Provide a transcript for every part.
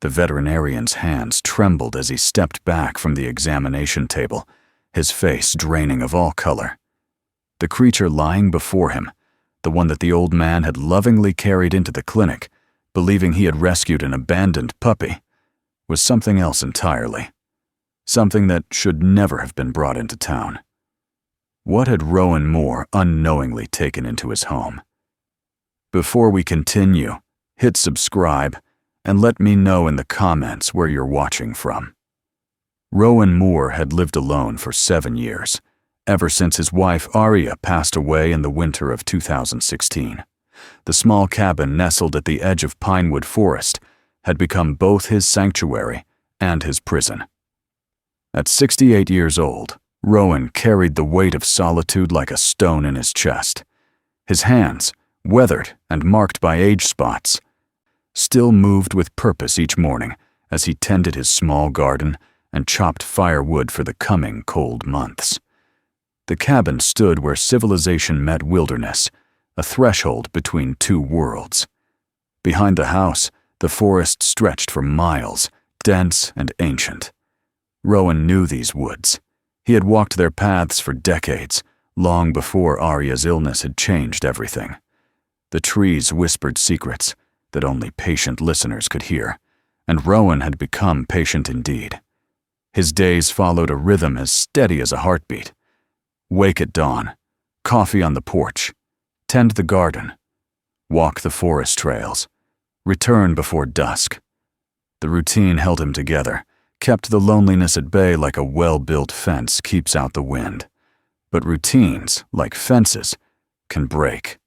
The veterinarian's hands trembled as he stepped back from the examination table, his face draining of all color. The creature lying before him, the one that the old man had lovingly carried into the clinic, believing he had rescued an abandoned puppy, was something else entirely. Something that should never have been brought into town. What had Rowan Moore unknowingly taken into his home? Before we continue, hit subscribe and let me know in the comments where you're watching from. Rowan Moore had lived alone for 7 years, ever since his wife Aria passed away in the winter of 2016. The small cabin nestled at the edge of Pinewood Forest had become both his sanctuary and his prison. At 68 years old, Rowan carried the weight of solitude like a stone in his chest. His hands, weathered and marked by age spots, still moved with purpose each morning as he tended his small garden and chopped firewood for the coming cold months. The cabin stood where civilization met wilderness, a threshold between two worlds. Behind the house, the forest stretched for miles, dense and ancient. Rowan knew these woods. He had walked their paths for decades, long before Aria's illness had changed everything. The trees whispered secrets that only patient listeners could hear, and Rowan had become patient indeed. His days followed a rhythm as steady as a heartbeat. Wake at dawn, coffee on the porch, tend the garden, walk the forest trails, return before dusk. The routine held him together, kept the loneliness at bay like a well-built fence keeps out the wind. But routines, like fences, can break.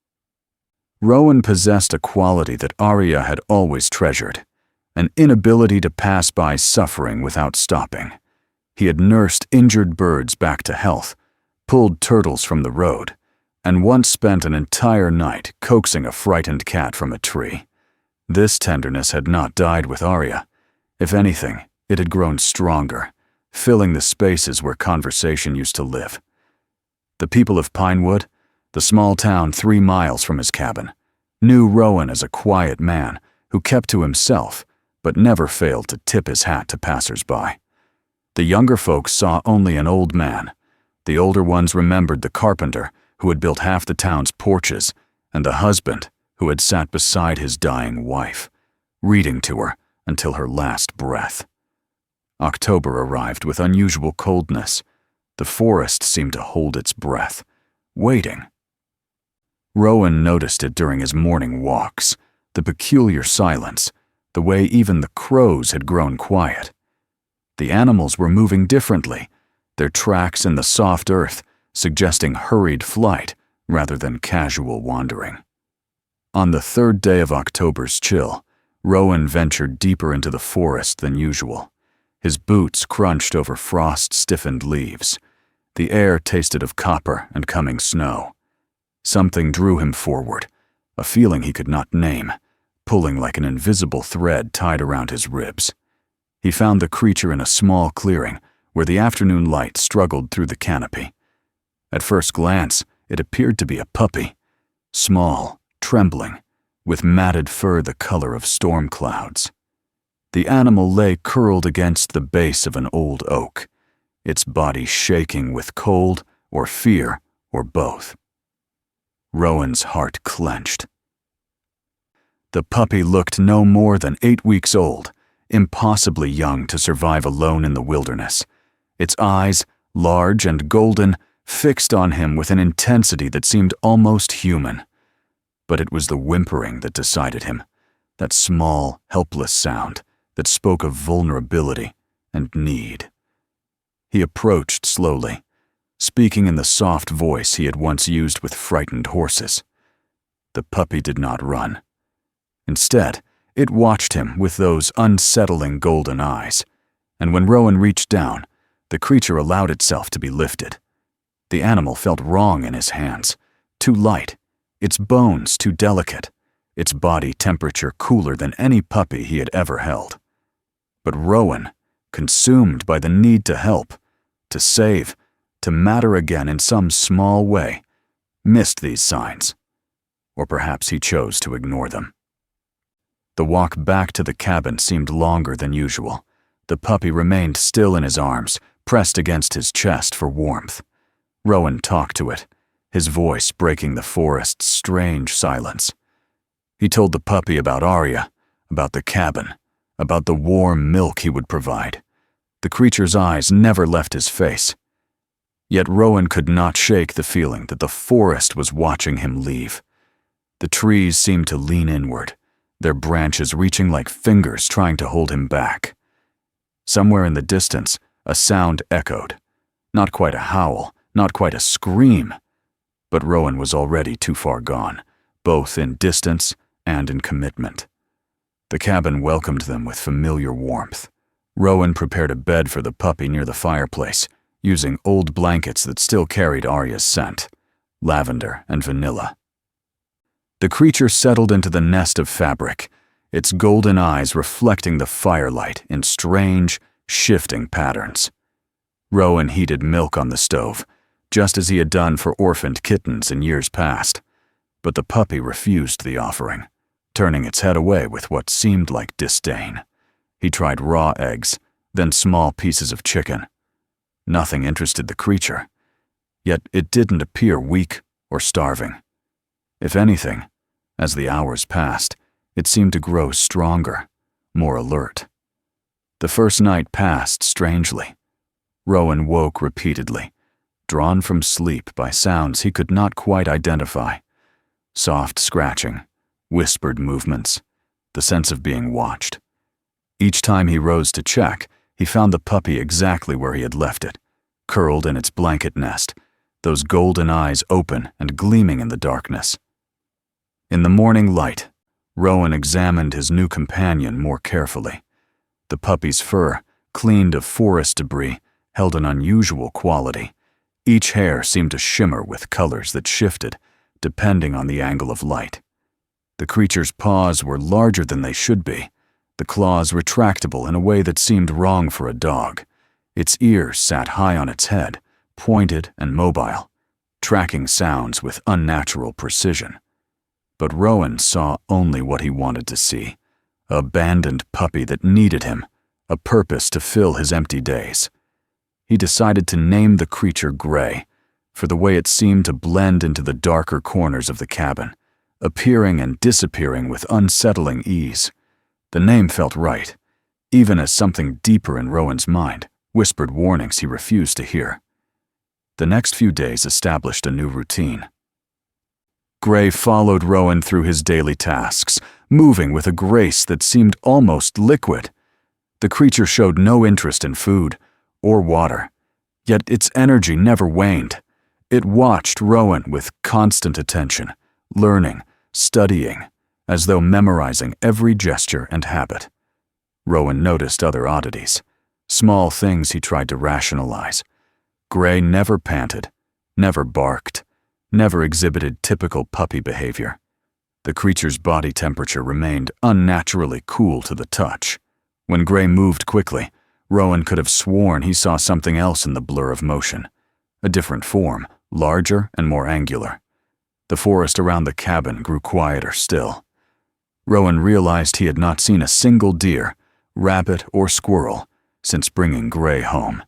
Rowan possessed a quality that Aria had always treasured, an inability to pass by suffering without stopping. He had nursed injured birds back to health, pulled turtles from the road, and once spent an entire night coaxing a frightened cat from a tree. This tenderness had not died with Aria. If anything, it had grown stronger, filling the spaces where conversation used to live. The people of Pinewood, the small town 3 miles from his cabin, knew Rowan as a quiet man who kept to himself but never failed to tip his hat to passers-by. The younger folks saw only an old man. The older ones remembered the carpenter who had built half the town's porches and the husband who had sat beside his dying wife, reading to her until her last breath. October arrived with unusual coldness. The forest seemed to hold its breath, waiting. Rowan noticed it during his morning walks, the peculiar silence, the way even the crows had grown quiet. The animals were moving differently, their tracks in the soft earth suggesting hurried flight rather than casual wandering. On the 3rd day of October's chill, Rowan ventured deeper into the forest than usual. His boots crunched over frost-stiffened leaves. The air tasted of copper and coming snow. Something drew him forward, a feeling he could not name, pulling like an invisible thread tied around his ribs. He found the creature in a small clearing where the afternoon light struggled through the canopy. At first glance, it appeared to be a puppy, small, trembling, with matted fur the color of storm clouds. The animal lay curled against the base of an old oak, its body shaking with cold or fear or both. Rowan's heart clenched. The puppy looked no more than 8 weeks old, impossibly young to survive alone in the wilderness. Its eyes, large and golden, fixed on him with an intensity that seemed almost human. But it was the whimpering that decided him, that small, helpless sound that spoke of vulnerability and need. He approached slowly, speaking in the soft voice he had once used with frightened horses. The puppy did not run. Instead, it watched him with those unsettling golden eyes, and when Rowan reached down, the creature allowed itself to be lifted. The animal felt wrong in his hands, too light, its bones too delicate, its body temperature cooler than any puppy he had ever held. But Rowan, consumed by the need to help, to save, to matter again in some small way, missed these signs. Or perhaps he chose to ignore them. The walk back to the cabin seemed longer than usual. The puppy remained still in his arms, pressed against his chest for warmth. Rowan talked to it, his voice breaking the forest's strange silence. He told the puppy about Arya, about the cabin, about the warm milk he would provide. The creature's eyes never left his face. Yet Rowan could not shake the feeling that the forest was watching him leave. The trees seemed to lean inward, their branches reaching like fingers trying to hold him back. Somewhere in the distance, a sound echoed. Not quite a howl, not quite a scream. But Rowan was already too far gone, both in distance and in commitment. The cabin welcomed them with familiar warmth. Rowan prepared a bed for the puppy near the fireplace, using old blankets that still carried Arya's scent, lavender and vanilla. The creature settled into the nest of fabric, its golden eyes reflecting the firelight in strange, shifting patterns. Rowan heated milk on the stove, just as he had done for orphaned kittens in years past. But the puppy refused the offering, turning its head away with what seemed like disdain. He tried raw eggs, then small pieces of chicken. Nothing interested the creature, yet it didn't appear weak or starving. If anything, as the hours passed, it seemed to grow stronger, more alert. The first night passed strangely. Rowan woke repeatedly, drawn from sleep by sounds he could not quite identify. Soft scratching, whispered movements, the sense of being watched. Each time he rose to check, he found the puppy exactly where he had left it, curled in its blanket nest, those golden eyes open and gleaming in the darkness. In the morning light, Rowan examined his new companion more carefully. The puppy's fur, cleaned of forest debris, held an unusual quality. Each hair seemed to shimmer with colors that shifted, depending on the angle of light. The creature's paws were larger than they should be, the claws retractable in a way that seemed wrong for a dog. Its ears sat high on its head, pointed and mobile, tracking sounds with unnatural precision. But Rowan saw only what he wanted to see, a abandoned puppy that needed him, a purpose to fill his empty days. He decided to name the creature Gray, for the way it seemed to blend into the darker corners of the cabin, appearing and disappearing with unsettling ease. The name felt right, even as something deeper in Rowan's mind whispered warnings he refused to hear. The next few days established a new routine. Gray followed Rowan through his daily tasks, moving with a grace that seemed almost liquid. The creature showed no interest in food or water, yet its energy never waned. It watched Rowan with constant attention, learning, studying, as though memorizing every gesture and habit. Rowan noticed other oddities, small things he tried to rationalize. Gray never panted, never barked, never exhibited typical puppy behavior. The creature's body temperature remained unnaturally cool to the touch. When Gray moved quickly, Rowan could have sworn he saw something else in the blur of motion, a different form, larger and more angular. The forest around the cabin grew quieter still. Rowan realized he had not seen a single deer, rabbit, or squirrel since bringing Gray home.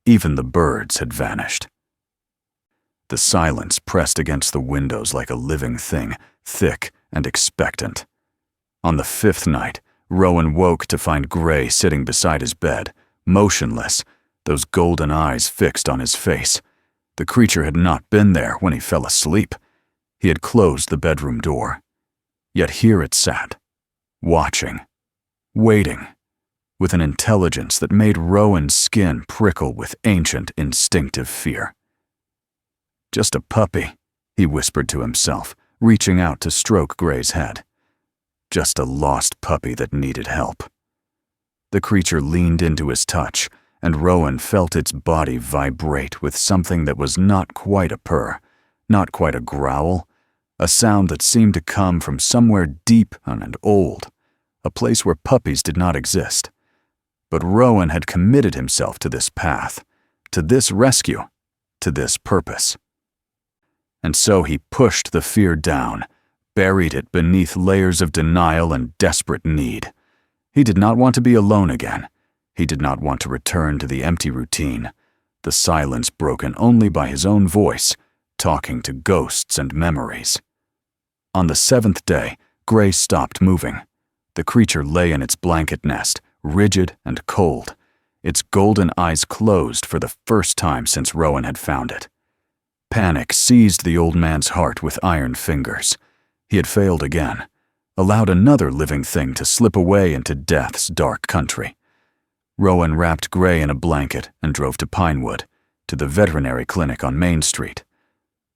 Even the birds had vanished. The silence pressed against the windows like a living thing, thick and expectant. On the fifth night, Rowan woke to find Gray sitting beside his bed, motionless, those golden eyes fixed on his face. The creature had not been there when he fell asleep. He had closed the bedroom door. Yet here it sat, watching, waiting, with an intelligence that made Rowan's skin prickle with ancient, instinctive fear. "Just a puppy," he whispered to himself, reaching out to stroke Gray's head. Just a lost puppy that needed help. The creature leaned into his touch, and Rowan felt its body vibrate with something that was not quite a purr, not quite a growl, a sound that seemed to come from somewhere deep and old, a place where puppies did not exist. But Rowan had committed himself to this path, to this rescue, to this purpose. And so he pushed the fear down, buried it beneath layers of denial and desperate need. He did not want to be alone again. He did not want to return to the empty routine, the silence broken only by his own voice, talking to ghosts and memories. On the 7th day, Gray stopped moving. The creature lay in its blanket nest, rigid and cold, its golden eyes closed for the first time since Rowan had found it. Panic seized the old man's heart with iron fingers. He had failed again, allowed another living thing to slip away into death's dark country. Rowan wrapped Gray in a blanket and drove to Pinewood, to the veterinary clinic on Main Street.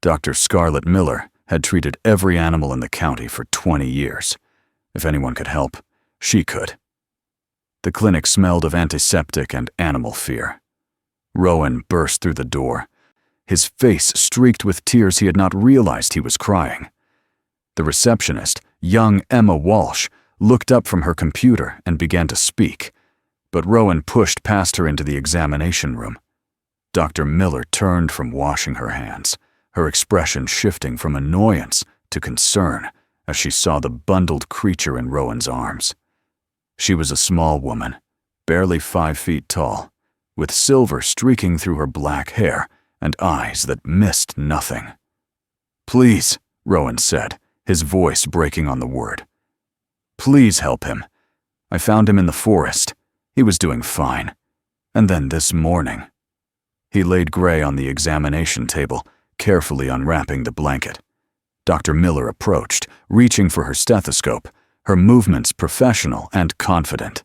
Dr. Scarlett Miller had treated every animal in the county for 20 years. If anyone could help, she could. The clinic smelled of antiseptic and animal fear. Rowan burst through the door, his face streaked with tears he had not realized he was crying. The receptionist, young Emma Walsh, looked up from her computer and began to speak, but Rowan pushed past her into the examination room. Dr. Miller turned from washing her hands, her expression shifting from annoyance to concern as she saw the bundled creature in Rowan's arms. She was a small woman, barely 5 feet tall, with silver streaking through her black hair and eyes that missed nothing. "Please," Rowan said, his voice breaking on the word. "Please help him. I found him in the forest. He was doing fine. And then this morning." He laid Gray on the examination table, carefully unwrapping the blanket. Dr. Miller approached, reaching for her stethoscope, her movements professional and confident.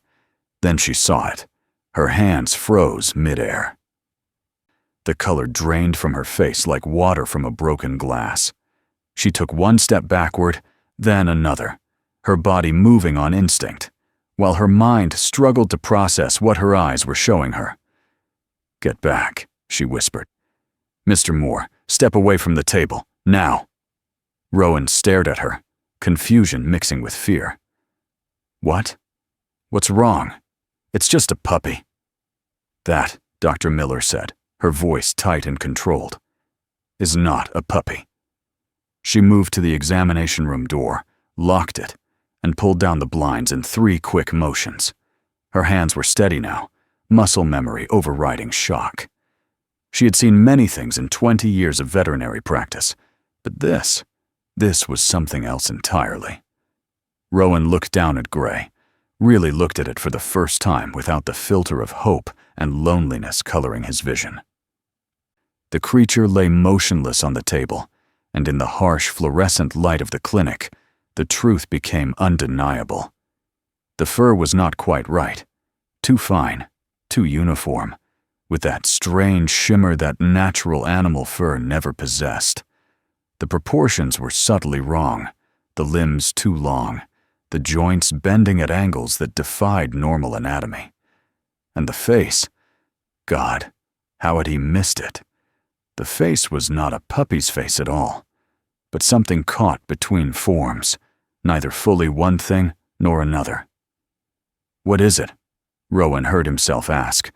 Then she saw it. Her hands froze midair. The color drained from her face like water from a broken glass. She took one step backward, then another, her body moving on instinct, while her mind struggled to process what her eyes were showing her. "Get back," she whispered. "Mr. Moore, step away from the table, now." Rowan stared at her, confusion mixing with fear. "What? What's wrong? It's just a puppy." "That," Dr. Miller said, her voice tight and controlled, "is not a puppy." She moved to the examination room door, locked it, and pulled down the blinds in 3 quick motions. Her hands were steady now, muscle memory overriding shock. She had seen many things in 20 years of veterinary practice, but this was something else entirely. Rowan looked down at Gray, really looked at it for the first time without the filter of hope and loneliness coloring his vision. The creature lay motionless on the table, and in the harsh fluorescent light of the clinic, the truth became undeniable. The fur was not quite right, too fine, too uniform, with that strange shimmer that natural animal fur never possessed. The proportions were subtly wrong, the limbs too long, the joints bending at angles that defied normal anatomy. And the face, God, how had he missed it? The face was not a puppy's face at all, but something caught between forms, neither fully one thing nor another. "What is it?" Rowan heard himself ask,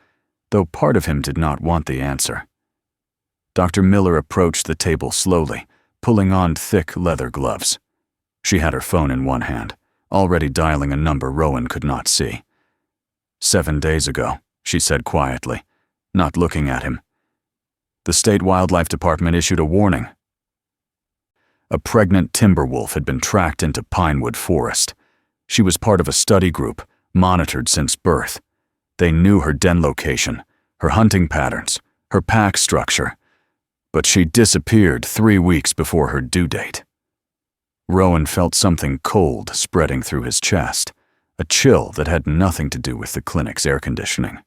though part of him did not want the answer. Dr. Miller approached the table slowly, pulling on thick leather gloves. She had her phone in one hand, already dialing a number Rowan could not see. 7 days ago, she said quietly, not looking at him. The State Wildlife Department issued a warning. A pregnant timber wolf had been tracked into Pinewood Forest. She was part of a study group, monitored since birth. They knew her den location, her hunting patterns, her pack structure, but she disappeared 3 weeks before her due date. Rowan felt something cold spreading through his chest, a chill that had nothing to do with the clinic's air conditioning.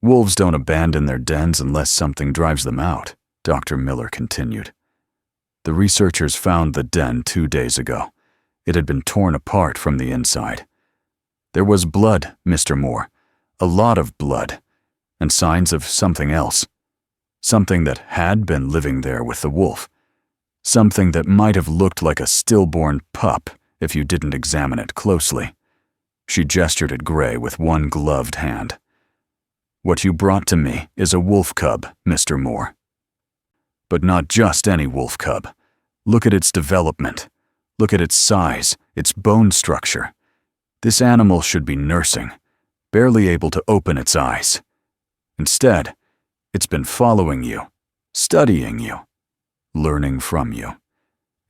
"Wolves don't abandon their dens unless something drives them out," Dr. Miller continued. "The researchers found the den 2 days ago. It had been torn apart from the inside. There was blood, Mr. Moore, a lot of blood, and signs of something else. Something that had been living there with the wolf. Something that might have looked like a stillborn pup if you didn't examine it closely." She gestured at Gray with one gloved hand. "What you brought to me is a wolf cub, Mr. Moore. But not just any wolf cub. Look at its development, Look at its size, its bone structure. This animal should be nursing, barely able to open its eyes. Instead, it's been following you, studying you, learning from you.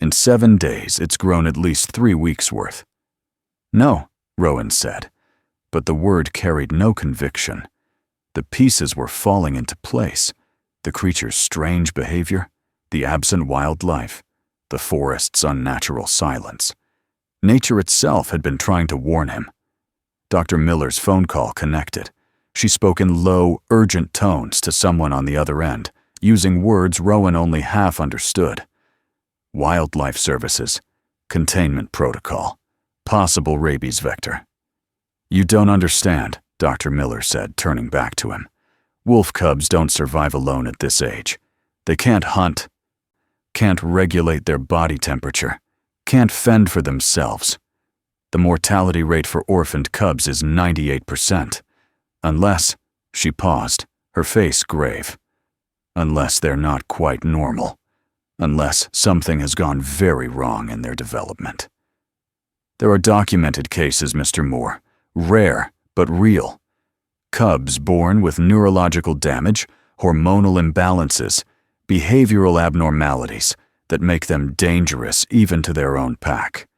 In 7 days, it's grown at least 3 weeks' worth. No, Rowan said, but the word carried no conviction. The pieces were falling into place. The creature's strange behavior, the absent wildlife, the forest's unnatural silence. Nature itself had been trying to warn him. Dr. Miller's phone call connected. She spoke in low, urgent tones to someone on the other end, using words Rowan only half understood. Wildlife Services, containment protocol, possible rabies vector. You don't understand, Dr. Miller said, turning back to him. Wolf cubs don't survive alone at this age. They can't hunt, can't regulate their body temperature, can't fend for themselves. The mortality rate for orphaned cubs is 98%. Unless, she paused, her face grave. Unless they're not quite normal. Unless something has gone very wrong in their development. There are documented cases, Mr. Moore, rare but real. Cubs born with neurological damage, hormonal imbalances, behavioral abnormalities that make them dangerous even to their own pack.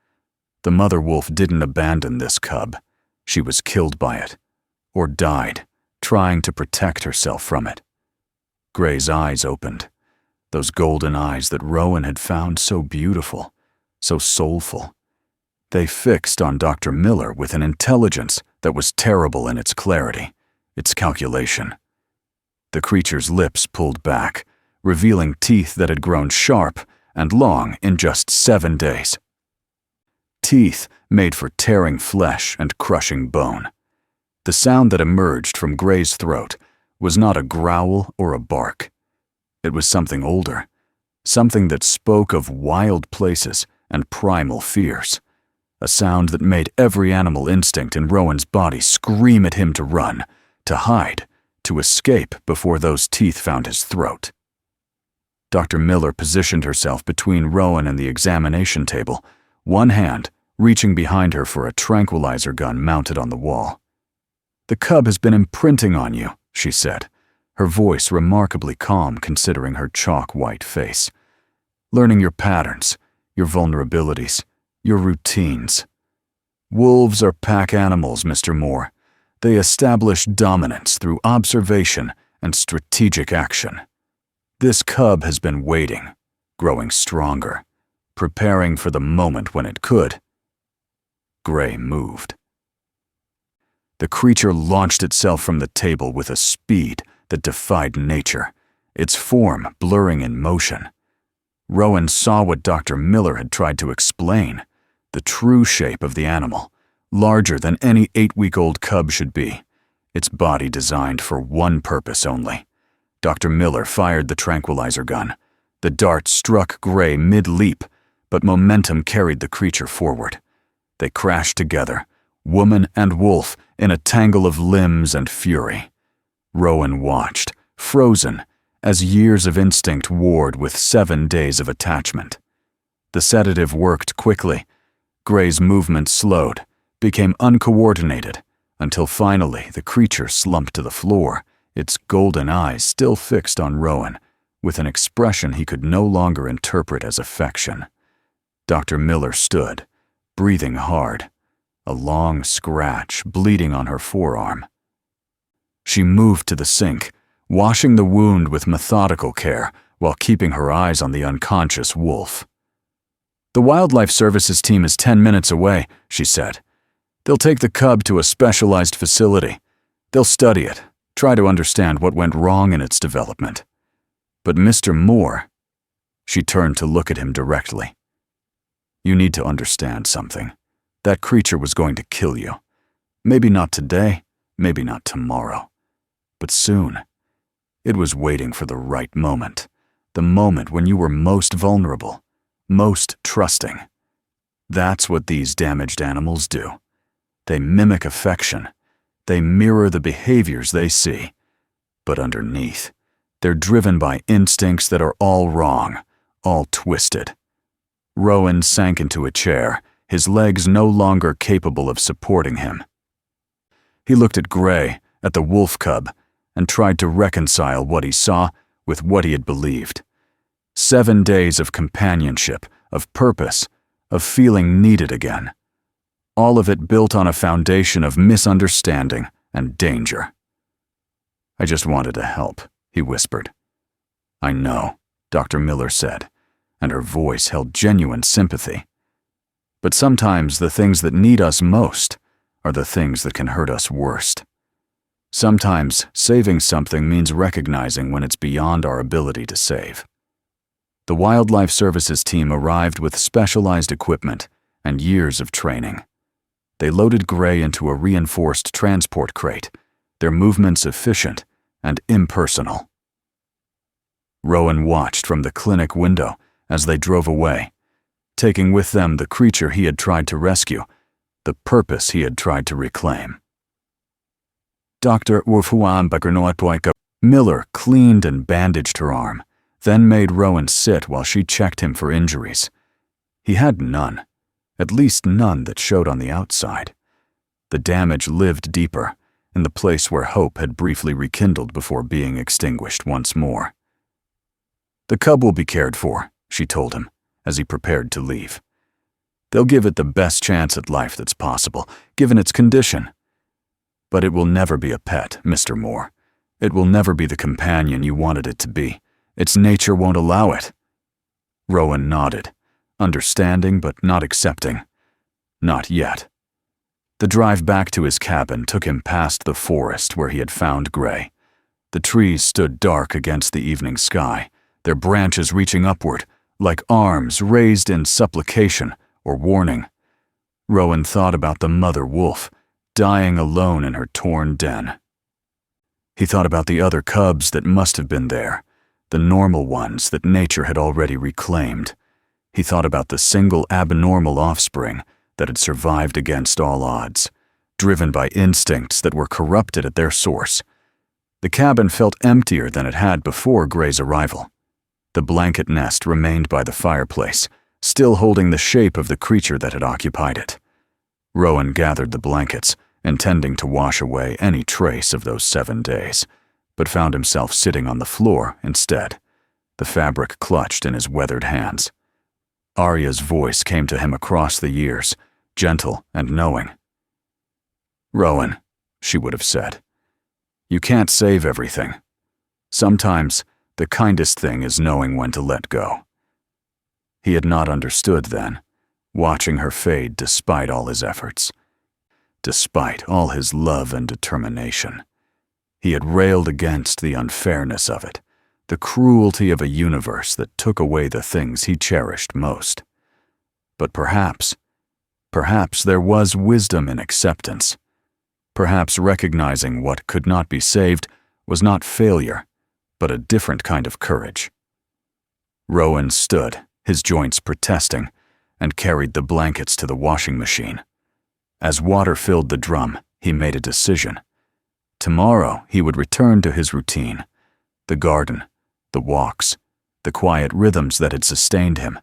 The mother wolf didn't abandon this cub. She was killed by it, or died, trying to protect herself from it. Gray's eyes opened, those golden eyes that Rowan had found so beautiful, so soulful. They fixed on Dr. Miller with an intelligence that was terrible in its clarity, its calculation. The creature's lips pulled back, revealing teeth that had grown sharp and long in just 7 days. Teeth made for tearing flesh and crushing bone. The sound that emerged from Gray's throat was not a growl or a bark. It was something older, something that spoke of wild places and primal fears. A sound that made every animal instinct in Rowan's body scream at him to run, to hide, to escape before those teeth found his throat. Dr. Miller positioned herself between Rowan and the examination table, one hand reaching behind her for a tranquilizer gun mounted on the wall. "The cub has been imprinting on you," she said, her voice remarkably calm considering her chalk-white face. "Learning your patterns, your vulnerabilities, your routines. Wolves are pack animals, Mr. Moore. They establish dominance through observation and strategic action. This cub has been waiting, growing stronger, preparing for the moment when it could." Gray moved. The creature launched itself from the table with a speed that defied nature, its form blurring in motion. Rowan saw what Dr. Miller had tried to explain, the true shape of the animal, larger than any 8-week-old cub should be, its body designed for one purpose only. Dr. Miller fired the tranquilizer gun. The dart struck Gray mid-leap, but momentum carried the creature forward. They crashed together, woman and wolf, in a tangle of limbs and fury. Rowan watched, frozen, as years of instinct warred with 7 days of attachment. The sedative worked quickly. Gray's movement slowed, became uncoordinated, until finally the creature slumped to the floor, its golden eyes still fixed on Rowan, with an expression he could no longer interpret as affection. Dr. Miller stood, breathing hard, a long scratch bleeding on her forearm. She moved to the sink, washing the wound with methodical care while keeping her eyes on the unconscious wolf. "The Wildlife Services team is 10 minutes away," she said. "They'll take the cub to a specialized facility. They'll study it, try to understand what went wrong in its development. But Mr. Moore," she turned to look at him directly, "you need to understand something. That creature was going to kill you. Maybe not today, maybe not tomorrow, but soon. It was waiting for the right moment, the moment when you were most vulnerable, most trusting. That's what these damaged animals do. They mimic affection. They mirror the behaviors they see. But underneath, they're driven by instincts that are all wrong, all twisted. Rowan sank into a chair, his legs no longer capable of supporting him. He looked at Gray, at the wolf cub, and tried to reconcile what he saw with what he had believed. 7 days of companionship, of purpose, of feeling needed again. All of it built on a foundation of misunderstanding and danger. "I just wanted to help," he whispered. "I know," Dr. Miller said, and her voice held genuine sympathy. "But sometimes the things that need us most are the things that can hurt us worst. Sometimes saving something means recognizing when it's beyond our ability to save." The Wildlife Services team arrived with specialized equipment and years of training. They loaded Gray into a reinforced transport crate, their movements efficient and impersonal. Rowan watched from the clinic window as they drove away, taking with them the creature he had tried to rescue, the purpose he had tried to reclaim. Dr. Miller cleaned and bandaged her arm, then made Rowan sit while she checked him for injuries. He had none, at least none that showed on the outside. The damage lived deeper, in the place where hope had briefly rekindled before being extinguished once more. "The cub will be cared for," she told him, as he prepared to leave. "They'll give it the best chance at life that's possible, given its condition. But it will never be a pet, Mr. Moore. It will never be the companion you wanted it to be. Its nature won't allow it." Rowan nodded, understanding but not accepting. Not yet. The drive back to his cabin took him past the forest where he had found Gray. The trees stood dark against the evening sky, their branches reaching upward, like arms raised in supplication or warning. Rowan thought about the mother wolf, dying alone in her torn den. He thought about the other cubs that must have been there, the normal ones that nature had already reclaimed. He thought about the single abnormal offspring that had survived against all odds, driven by instincts that were corrupted at their source. The cabin felt emptier than it had before Gray's arrival. The blanket nest remained by the fireplace, still holding the shape of the creature that had occupied it. Rowan gathered the blankets, intending to wash away any trace of those 7 days, but found himself sitting on the floor instead, the fabric clutched in his weathered hands. Arya's voice came to him across the years, gentle and knowing. "Rowan," she would have said, "you can't save everything. Sometimes the kindest thing is knowing when to let go." He had not understood then, watching her fade despite all his efforts, despite all his love and determination. He had railed against the unfairness of it, the cruelty of a universe that took away the things he cherished most. But perhaps there was wisdom in acceptance. Perhaps recognizing what could not be saved was not failure, but a different kind of courage. Rowan stood, his joints protesting, and carried the blankets to the washing machine. As water filled the drum, he made a decision. Tomorrow he would return to his routine, the garden, the walks, the quiet rhythms that had sustained him.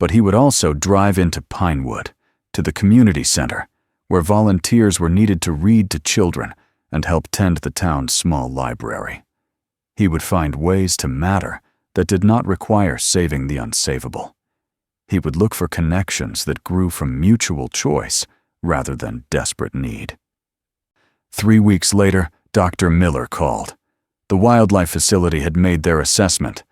But he would also drive into Pinewood, to the community center, where volunteers were needed to read to children and help tend the town's small library. He would find ways to matter that did not require saving the unsavable. He would look for connections that grew from mutual choice rather than desperate need. 3 weeks later, Dr. Miller called. The wildlife facility had made their assessment.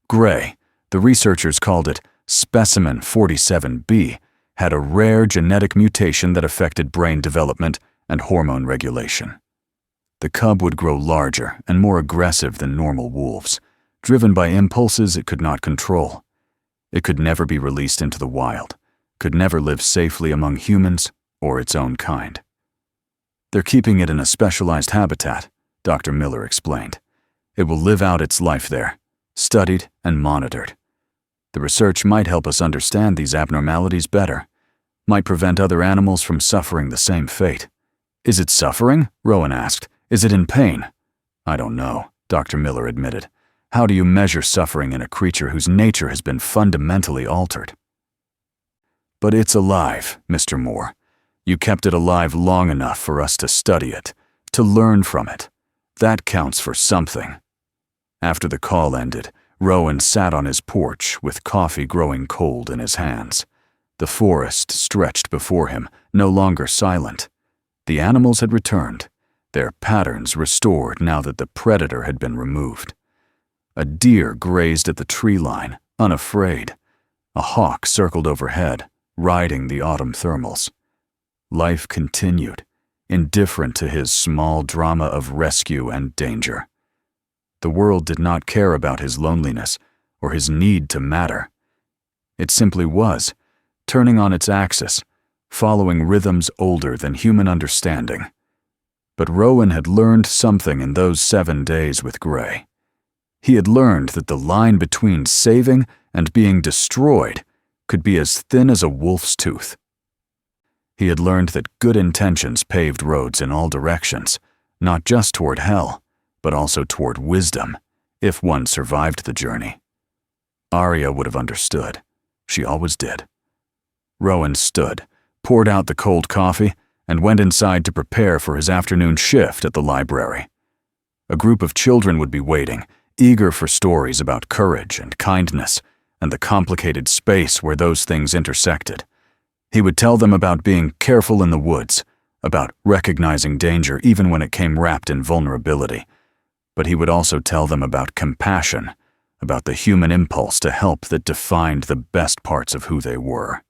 Gray, the researchers called it Specimen 47B, had a rare genetic mutation that affected brain development and hormone regulation. The cub would grow larger and more aggressive than normal wolves, driven by impulses it could not control. It could never be released into the wild, could never live safely among humans or its own kind. "They're keeping it in a specialized habitat," Dr. Miller explained. "It will live out its life there, studied and monitored. The research might help us understand these abnormalities better, might prevent other animals from suffering the same fate." "Is it suffering?" Rowan asked. "Is it in pain?" "I don't know," Dr. Miller admitted. "How do you measure suffering in a creature whose nature has been fundamentally altered?" But it's alive, Mr. Moore. You kept it alive long enough for us to study it, to learn from it. That counts for something." After the call ended, Rowan sat on his porch with coffee growing cold in his hands. The forest stretched before him, no longer silent. The animals had returned, their patterns restored now that the predator had been removed. A deer grazed at the tree line, unafraid. A hawk circled overhead, riding the autumn thermals. Life continued, indifferent to his small drama of rescue and danger. The world did not care about his loneliness or his need to matter. It simply was, turning on its axis, following rhythms older than human understanding. But Rowan had learned something in those 7 days with Gray. He had learned that the line between saving and being destroyed could be as thin as a wolf's tooth. He had learned that good intentions paved roads in all directions, not just toward hell, but also toward wisdom, if one survived the journey. Arya would have understood. She always did. Rowan stood, poured out the cold coffee, and went inside to prepare for his afternoon shift at the library. A group of children would be waiting, eager for stories about courage and kindness, and the complicated space where those things intersected. He would tell them about being careful in the woods, about recognizing danger even when it came wrapped in vulnerability. But he would also tell them about compassion, about the human impulse to help that defined the best parts of who they were.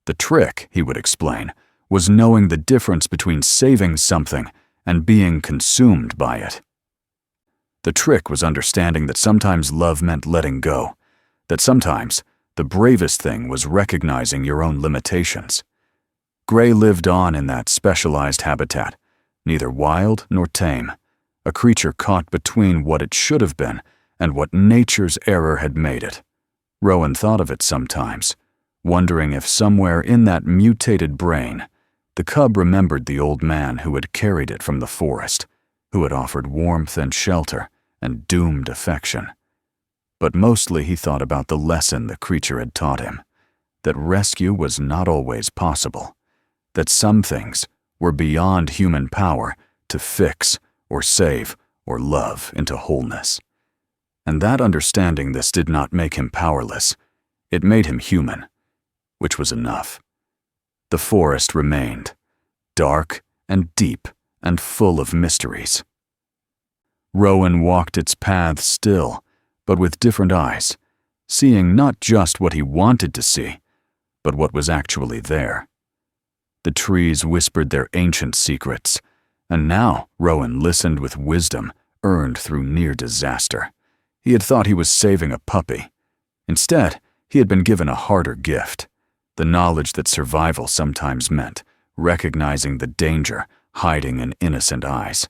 The trick, he would explain, was knowing the difference between saving something and being consumed by it. The trick was understanding that sometimes love meant letting go, that sometimes the bravest thing was recognizing your own limitations. Gray lived on in that specialized habitat, neither wild nor tame, a creature caught between what it should have been and what nature's error had made it. Rowan thought of it sometimes, wondering if somewhere in that mutated brain, the cub remembered the old man who had carried it from the forest, who had offered warmth and shelter and doomed affection. But mostly he thought about the lesson the creature had taught him, that rescue was not always possible, that some things were beyond human power to fix or save or love into wholeness. And that understanding this did not make him powerless. It made him human, which was enough. The forest remained, dark and deep and full of mysteries. Rowan walked its paths still, but with different eyes, seeing not just what he wanted to see, but what was actually there. The trees whispered their ancient secrets, and now Rowan listened with wisdom earned through near disaster. He had thought he was saving a puppy. Instead, he had been given a harder gift, the knowledge that survival sometimes meant recognizing the danger hiding in innocent eyes,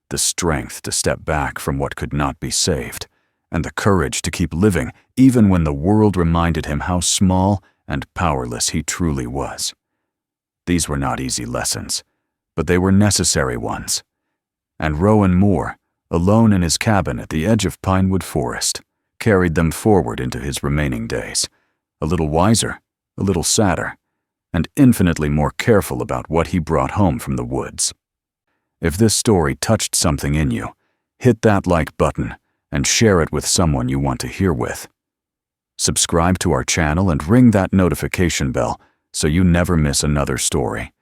the strength to step back from what could not be saved, and the courage to keep living even when the world reminded him how small and powerless he truly was. These were not easy lessons, but they were necessary ones. And Rowan Moore, alone in his cabin at the edge of Pinewood Forest, carried them forward into his remaining days, a little wiser, a little sadder, and infinitely more careful about what he brought home from the woods. If this story touched something in you, hit that like button and share it with someone you want to hear with. Subscribe to our channel and ring that notification bell so you never miss another story.